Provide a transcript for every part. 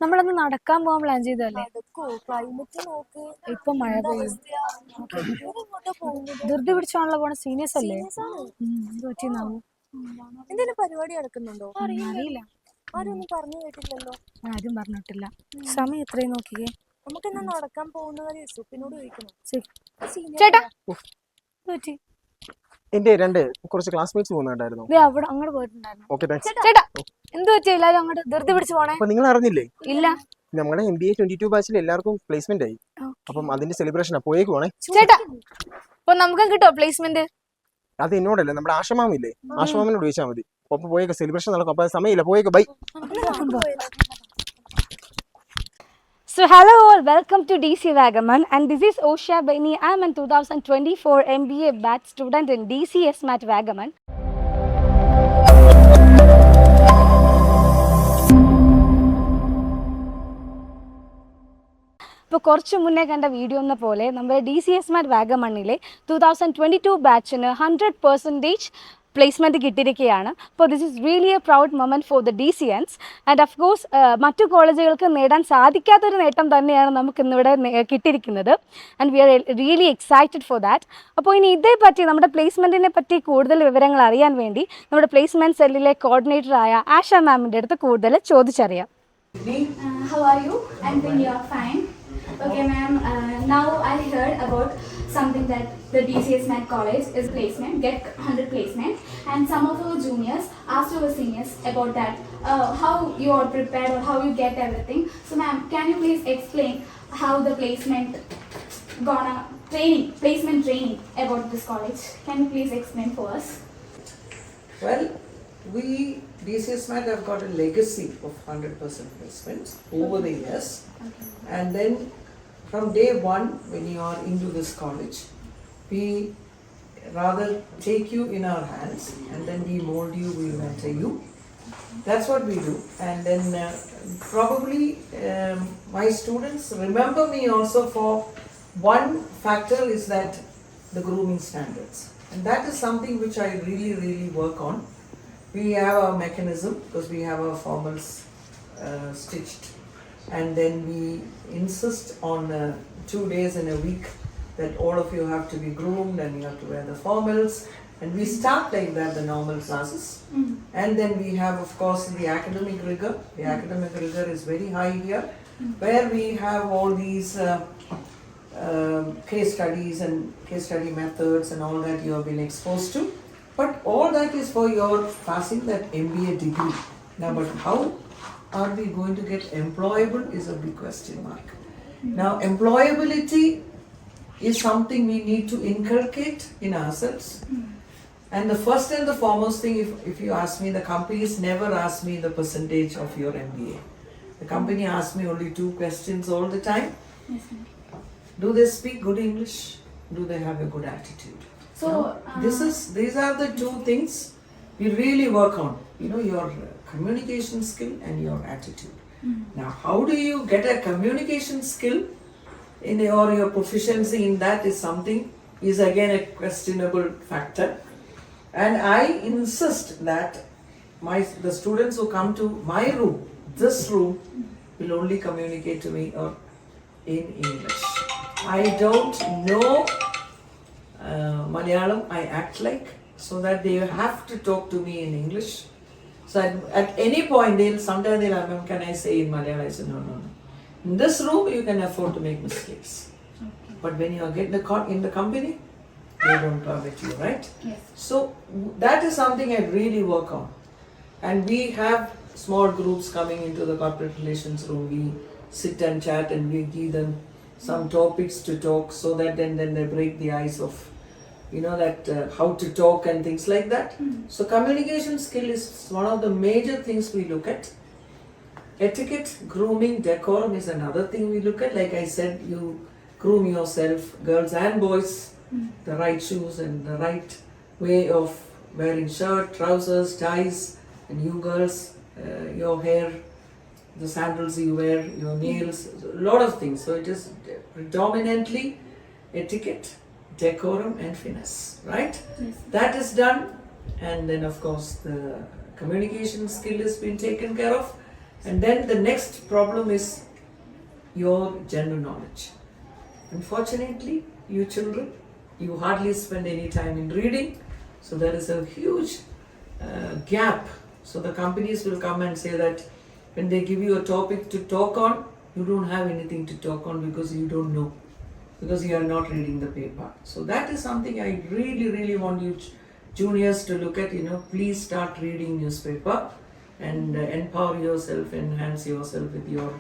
നമ്മളൊന്ന് നടക്കാൻ പോകാൻ പ്ലാൻ ചെയ്തല്ലേ? ഇപ്പൊ മഴ പെയ്യും. ധൃതി പിടിച്ചാണല്ലോ പോണ. സീനിയേഴ്സ് അല്ലേ? എന്ത് പറ്റിയെന്നാവോ? എന്തെങ്കിലും പരിപാടി നടക്കുന്നുണ്ടോ? അറിയില്ല. ആരൊന്നും പറഞ്ഞു കേട്ടില്ലല്ലോ. ആരും പറഞ്ഞിട്ടില്ല. സമയം എത്രയും നോക്കിയേ. നമുക്ക് എന്നാ നടക്കാൻ പോകുന്നവരെ സുപ്പിനോട് ചോദിക്കണം. ചേട്ടാ പറ്റി എന്റെ കുറച്ച് ക്ലാസ്മേറ്റ്സ് പോകുന്നുണ്ടായിരുന്നു. അവിടെ അങ്ങോട്ട് പോയിട്ടുണ്ടായിരുന്നു. ചേട്ടാ എന്ത് പറ്റി എല്ലാരും അങ്ങോട്ട് ധൃതി പിടിച്ച് പോണേ? അപ്പൊ നിങ്ങൾ അറിഞ്ഞില്ലേ? ഇല്ല. നമ്മുടെ MBA 22 ബാച്ചിൽ എല്ലാവർക്കും പ്ലേസ്മെന്റ് ആയി. അപ്പം അതിന്റെ സെലിബ്രേഷനാ. പോയേക്ക് പോണേ. ചേട്ടാ അപ്പൊ നമുക്കും കിട്ടോ പ്ലേസ്മെന്റ്? അത് എന്നോടല്ലേ, നമ്മുടെ ആശമാമില്ലേ, ആശമാമിനോട് ചോദിച്ചാൽ മതി. അപ്പൊ പോയേക്ക് സെലിബ്രേഷൻ നടക്കും. അപ്പൊ സമയമില്ല, പോയേക്ക്. By. So hello all, welcome to DC Vagamon, and this is Osha Baini. I am a 2024 MBA batch student in DCSMAT Vagamon. ഇപ്പോൾ കുറച്ച് മുന്നേ കണ്ട വീഡിയോ എന്ന പോലെ നമ്മുടെ DCSMAT വാഗമണ്ണിലെ 2022 ബാച്ചിന് 100% പ്ലേസ്മെൻറ്റ് കിട്ടിയിരിക്കുകയാണ്. അപ്പോൾ this is really A proud moment for the DCNs. And of course മറ്റു കോളേജുകൾക്ക് നേടാൻ സാധിക്കാത്തൊരു നേട്ടം തന്നെയാണ് നമുക്ക് ഇന്നിവിടെ കിട്ടിയിരിക്കുന്നത്. And we are really excited for that. അപ്പോൾ ഇനി ഇതേപ്പറ്റി നമ്മുടെ പ്ലേസ്മെൻറ്റിനെ പറ്റി കൂടുതൽ വിവരങ്ങൾ അറിയാൻ വേണ്ടി നമ്മുടെ പ്ലേസ്മെൻറ്റ് സെല്ലിലെ കോർഡിനേറ്ററായ ആഷ മാമിൻ്റെ അടുത്ത് കൂടുതൽ ചോദിച്ചറിയാം. How are you? I'm doing fine. Okay, ma'am. Now I heard about something that the DCSMAT college is placement, get 100 placement, and some of our juniors asked our seniors about that, how you are prepared or how you get everything. So, ma'am, can you please explain how the placement placement training about this college? Can you please explain for us? Well, we DCSMAT have got a legacy of 100% placements over the years. Okay. And then from day one, when you are into this college, we rather take you in our hands and then we mold you, we mentor you. That's what we do. And then probably my students remember me also for one factor, is that the grooming standards. And that is something which I really work on. We have a mechanism because we have our formals stitched, and then we insist on 2 days in a week that all of you have to be groomed and you have to wear the formals, and we start like that, the normal classes. And then we have, of course, the academic rigor. The academic rigor is very high here, where we have all these case studies and case study methods and all that you have been exposed to. But all that is for your passing that MBA degree. Now, but how are we going to get employable is a big question mark. Now, employability is something we need to inculcate in ourselves. And the first and the foremost thing, if you ask me, the companies never ask me the percentage of your MBA. The company asks me only 2 questions all the time. Yes, ma'am. Do they speak good English? Do they have a good attitude? So, These are the 2 things we really work on. You know, your communication skill and your attitude. Now, how do you get a communication skill or your proficiency in that is again a questionable factor. And I insist that the students who come to my room, this room, will only communicate to me in English. I don't know Malayalam. I act like, so that they have to talk to me in English. So at any point sometimes they'll ask, can I say in Malayalam? I say no. In this room you can afford to make mistakes. Okay. But when you get in the company, they don't permit you, right? Yes. So that is something I really work on. And we have small groups coming into the corporate relations room. We sit and chat and we give them some topics to talk, so that then they break the ice of, you know, that how to talk and things like that. So communication skill is one of the major things we look at. Etiquette, grooming, decorum is another thing we look at. Like I said, you groom yourself, girls and boys, the right shoes and the right way of wearing shirt, trousers, ties, and you girls, your hair, the sandals you wear, your nails, a lot of things. So it is predominantly etiquette, decorum and finesse, right? Yes. That is done, and then of course the communication skill has been taken care of. And then the next problem is your general knowledge. Unfortunately, you children, you hardly spend any time in reading, so there is a huge gap. So the companies will come and say that when they give you a topic to talk on, you don't have anything to talk on because you don't know, because you are not reading the paper. So that is something I really want you juniors to look at. Please start reading newspaper and empower yourself, enhance yourself with your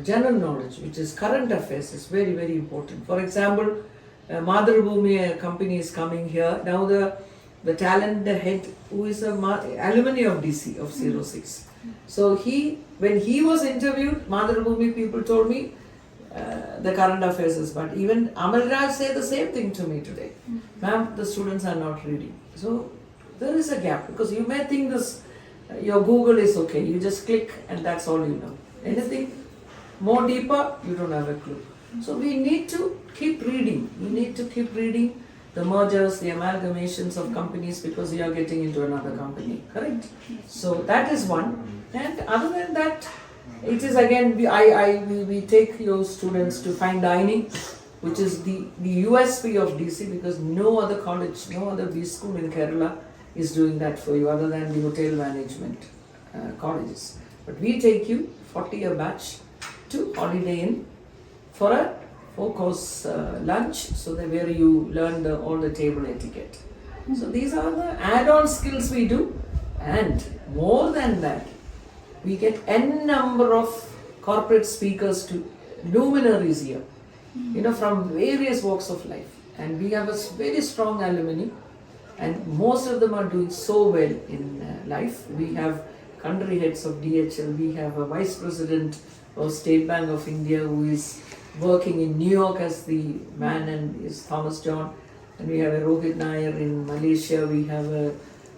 general knowledge, which is current affairs, is very important. For example, Madhurabhumi company is coming here. Now the talent head, who is a alumni of DC of 06. So when he was interviewed, Madhurabhumi people told me the current affairs is, but even Amal Raj said the same thing to me today. Ma'am, the students are not reading. So there is a gap, because you may think your Google is okay. You just click and that's all you know. Anything more deeper, you don't have a clue. So we need to keep reading. We need to keep reading the mergers, the amalgamations of companies, because you are getting into another company, correct? So that is one. And other than that, it is again, we take your students to fine dining, which is the USP of DC, because no other college, no other B school in Kerala is doing that for you other than the hotel management colleges. But we take you 40 a batch to Holiday Inn for a 4-course lunch, so that where you learn all the table etiquette. So these are the add-on skills we do, and more than that, we get n number of corporate speakers to luminaries here, from various walks of life, and we have a very strong alumni, and most of them are doing so well in life. We have country heads of DHL, we have a vice president of State Bank of India who is working in New York as the man, and is Thomas John, and we have a Rohit Nair in Malaysia, we have a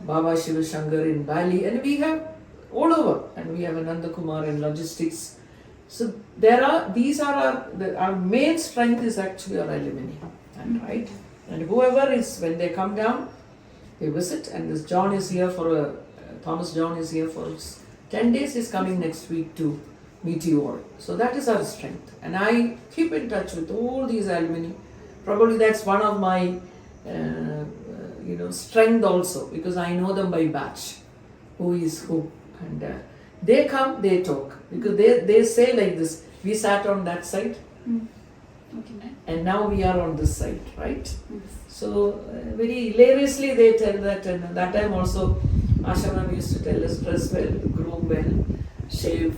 Baba Shiva Shankar in Bali, and we have all over, and we have a Nanda Kumar in logistics. So these are our main strength is actually our alumni, and right, and whoever is, when they come down, they visit, and this John is here Thomas John is here for 10 days, is coming next week to meet you all. So that is our strength, and I keep in touch with all these alumni. Probably that's one of my strength also, because I know them by batch, who is who, and they come, they talk, because they say like this: we sat on that side, Okay. and now we are on this side, right? So very hilariously they tell that, and that time also Asha ma'am used to tell us, dress well, groom well, shave,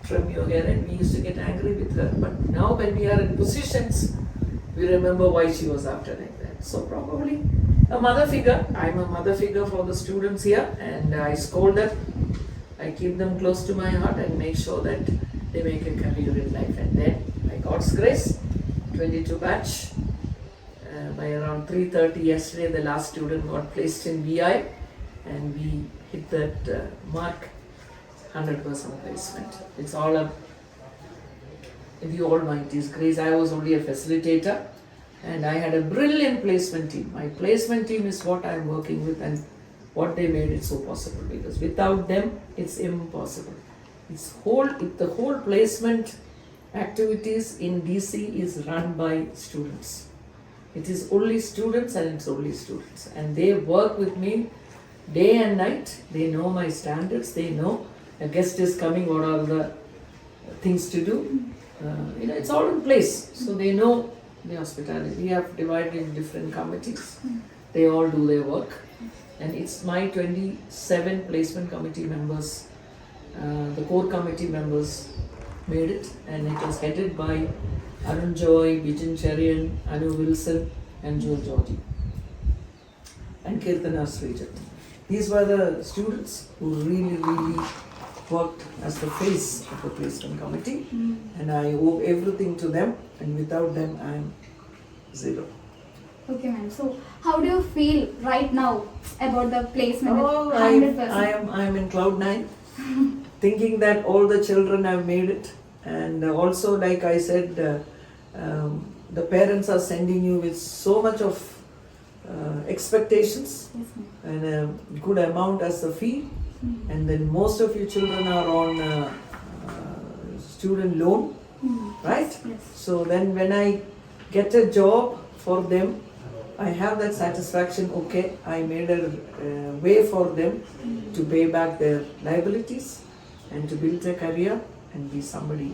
trim your hair, and we used to get angry with her. But now when we are in positions, we remember why she was after like that. So probably a mother figure. I'm a mother figure for the students here, and I scold them. I keep them close to my heart and make sure that they make a career in life. And then, by God's grace, 22 batch, by around 3:30 yesterday, the last student got placed in VI, and we hit that mark, 100% placement. It's all up in the Almighty's grace. I was only a facilitator, and I had a brilliant placement team. My placement team is what I'm working with, and what they made it so possible, because without them, it's impossible. The whole placement activities in DC is run by students. It is only students, and it's only students. And they work with me day and night. They know my standards. They know a guest is coming, what are the things to do. It's all in place. So they know the hospitality. We have divided in different committees. They all do their work. And it's my 27 placement committee members, the core committee members made it, and it was headed by Arun Joy, Bijin Cherian, Anu Wilson, and Joe Georgie, and Kirtana Srijat. These were the students who really worked as the face of the placement committee, and I owe everything to them, and without them I am zero. Okay, ma'am. So, how do you feel right now about the placement? Oh, with 100%? I am in cloud 9, thinking that all the children have made it, and also, like I said, the parents are sending you with so much of expectations, Yes, ma'am. and a good amount as the fee. and then most of you children are on student loan, right? Yes. So then when I get a job for them, I have that satisfaction, okay, I made a way for them to pay back their liabilities and to build a career and be somebody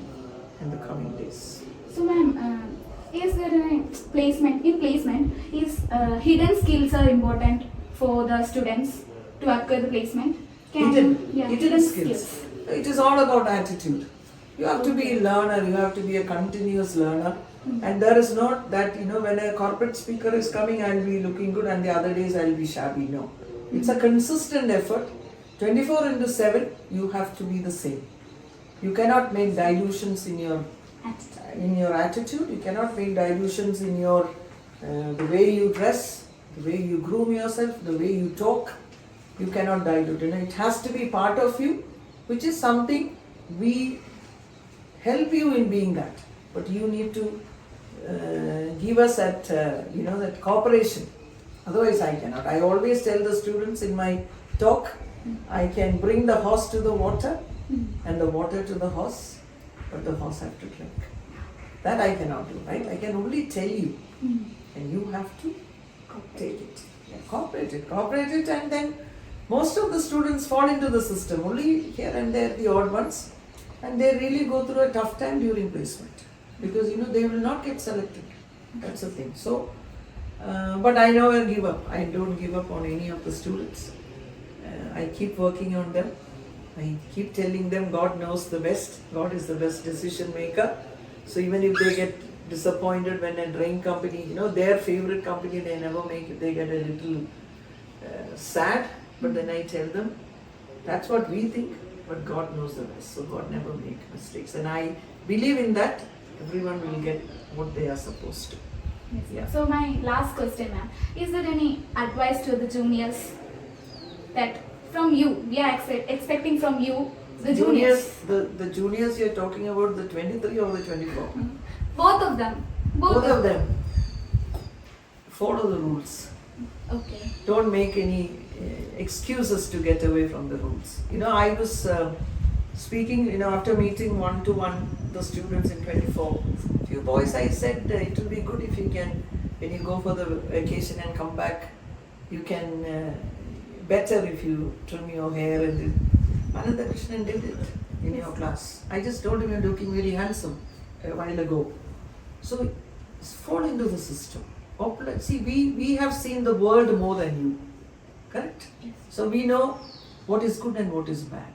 in the coming days. So, ma'am, is there a placement? In placement, is hidden skills are important for the students to acquire the placement? Hidden skills. It is all about attitude. You have to be a learner, you have to be a continuous learner. And there is not that, when a corporate speaker is coming, I'll be looking good and the other days I'll be shabby. No. It's a consistent effort. 24/7, you have to be the same. You cannot make dilutions in your attitude. You cannot make dilutions in your the way you dress, the way you groom yourself, the way you talk. You cannot dilute it. It has to be part of you, which is something we help you in being that. But you need to give us that that cooperation. Otherwise, I cannot. I always tell the students in my talk, I can bring the horse to the water and the water to the horse, but the horse have to drink. That I cannot do, right? I can only tell you, and you have to take it. Cooperate it, and then most of the students fall into the system. Only here and there the odd ones, and they really go through a tough time during placement because they will not get selected. That's the thing. So, but I never give up. I don't give up on any of the students. I keep working on them. I keep telling them God knows the best. God is the best decision maker. So even if they get disappointed when a drain company, their favorite company, they never make it, they get a little sad. But then I tell them, that's what we think, but God knows the best. So God never makes mistakes. And I believe in that. Everyone will get what they are supposed to. Yes. Yeah. So my last question, ma'am, is there any advice to the juniors that from you, we are expecting from you, the juniors? The juniors you're talking about, the 23 or the 24? Both of them. Both of them. Follow the rules. Okay. Don't make any excuses to get away from the rules. I was speaking, after meeting one-to-one the students in 24. Few boys, I said it will be good if you can, when you go for the vacation and come back, you can, better if you trim your hair and Ananda Krishnan did it in your class. I just told him you're looking very handsome a while ago. So fall into the system. See, we have seen the world more than you. Correct? Yes. So we know what is good and what is bad.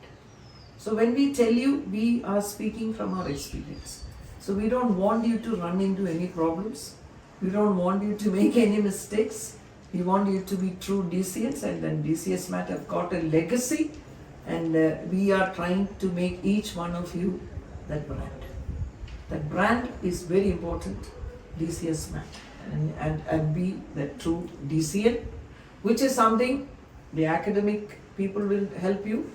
So when we tell you, we are speaking from our experience. So we don't want you to run into any problems. We don't want you to make any mistakes. We want you to be true DCS, and then DCSMAT have got a legacy, and we are trying to make each one of you that brand. That brand is very important, DCSMAT, and be the true DCN, which is something the academic people will help you.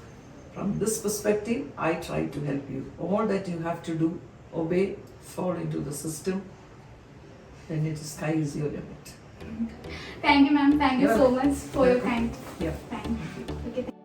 From this perspective, I try to help you. All that you have to do, obey, fall into the system, then it is sky is your limit. Thank you, ma'am. Thank you You're so much for your time. Yeah. Thank you. Okay.